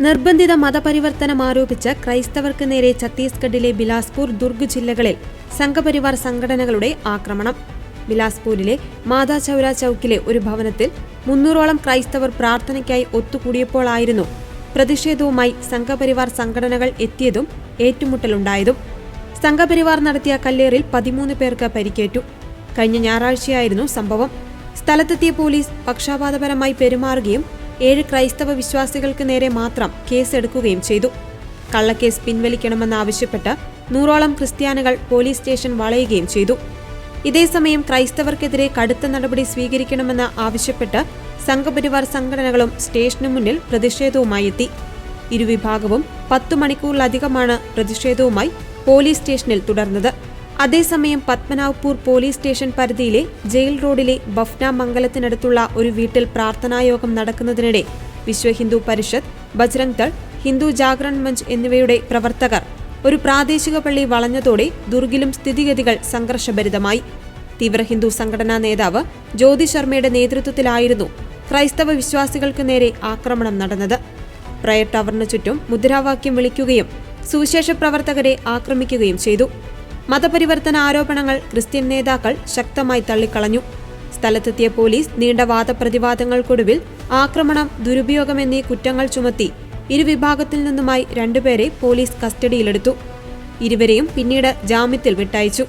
നിർബന്ധിത മതപരിവർത്തനം ആരോപിച്ച് ക്രൈസ്തവർക്ക് നേരെ ഛത്തീസ്ഗഡിലെ ബിലാസ്പൂർ, ദുർഗ് ജില്ലകളിൽ സംഘപരിവാർ സംഘടനകളുടെ ആക്രമണം. ബിലാസ്പൂരിലെ മാതാ ചൗര ചൌക്കിലെ ഒരു ഭവനത്തിൽ 300ഓളം ക്രൈസ്തവർ പ്രാർത്ഥനയ്ക്കായി ഒത്തുകൂടിയപ്പോഴായിരുന്നു പ്രതിഷേധവുമായി സംഘപരിവാർ സംഘടനകൾ എത്തിയതും ഏറ്റുമുട്ടലുണ്ടായതും. സംഘപരിവാർ നടത്തിയ കല്ലേറിൽ 13 പേർക്ക് പരിക്കേറ്റു. കഴിഞ്ഞ ഞായറാഴ്ചയായിരുന്നു സംഭവം. സ്ഥലത്തെത്തിയ പോലീസ് പക്ഷപാതപരമായി പെരുമാറുകയും 7 ക്രൈസ്തവ വിശ്വാസികൾക്ക് നേരെ മാത്രം കേസെടുക്കുകയും ചെയ്തു. കള്ളക്കേസ് പിൻവലിക്കണമെന്നാവശ്യപ്പെട്ട് 100ഓളം ക്രിസ്ത്യാനികൾ പോലീസ് സ്റ്റേഷൻ വളയുകയും ചെയ്തു. ഇതേസമയം ക്രൈസ്തവർക്കെതിരെ കടുത്ത നടപടി സ്വീകരിക്കണമെന്ന് ആവശ്യപ്പെട്ട് സംഘപരിവാർ സംഘടനകളും സ്റ്റേഷനു മുന്നിൽ പ്രതിഷേധവുമായി എത്തി. ഇരുവിഭാഗവും 10 മണിക്കൂറിലധികമാണ് പ്രതിഷേധവുമായി പോലീസ് സ്റ്റേഷനിൽ തുടർന്നത്. അതേസമയം പത്മനാഭ്പൂർ പോലീസ് സ്റ്റേഷൻ പരിധിയിലെ ജയിൽ റോഡിലെ ബഫ്ന മംഗലത്തിനടുത്തുള്ള ഒരു വീട്ടിൽ പ്രാർത്ഥനായോഗം നടക്കുന്നതിനിടെ വിശ്വ ഹിന്ദു പരിഷത്ത്, ബജ്രംഗ് ദൾ, ഹിന്ദു ജാഗരൺ മഞ്ച് എന്നിവയുടെ പ്രവർത്തകർ ഒരു പ്രാദേശിക പള്ളി വളഞ്ഞതോടെ ദുർഗിലും സ്ഥിതിഗതികൾ സംഘർഷഭരിതമായി. തീവ്ര ഹിന്ദു സംഘടനാ നേതാവ് ജ്യോതി ശർമ്മയുടെ നേതൃത്വത്തിലായിരുന്നു ക്രൈസ്തവ വിശ്വാസികൾക്ക് നേരെ ആക്രമണം നടന്നത്. പ്രയർ ടവറിനു ചുറ്റും മുദ്രാവാക്യം വിളിക്കുകയും സുവിശേഷ പ്രവർത്തകരെ ആക്രമിക്കുകയും ചെയ്തു. മതപരിവർത്തന ആരോപണങ്ങൾ ക്രിസ്ത്യൻ നേതാക്കൾ ശക്തമായി തള്ളിക്കളഞ്ഞു. സ്ഥലത്തെത്തിയ പോലീസ് നീണ്ട വാദപ്രതിവാദങ്ങൾക്കൊടുവിൽ ആക്രമണം, ദുരുപയോഗം എന്നീ കുറ്റങ്ങൾ ചുമത്തി ഇരുവിഭാഗത്തിൽ നിന്നുമായി 2 പേരെ പോലീസ് കസ്റ്റഡിയിലെടുത്തു. ഇരുവരെയും പിന്നീട് ജാമ്യത്തിൽ വിട്ടയച്ചു.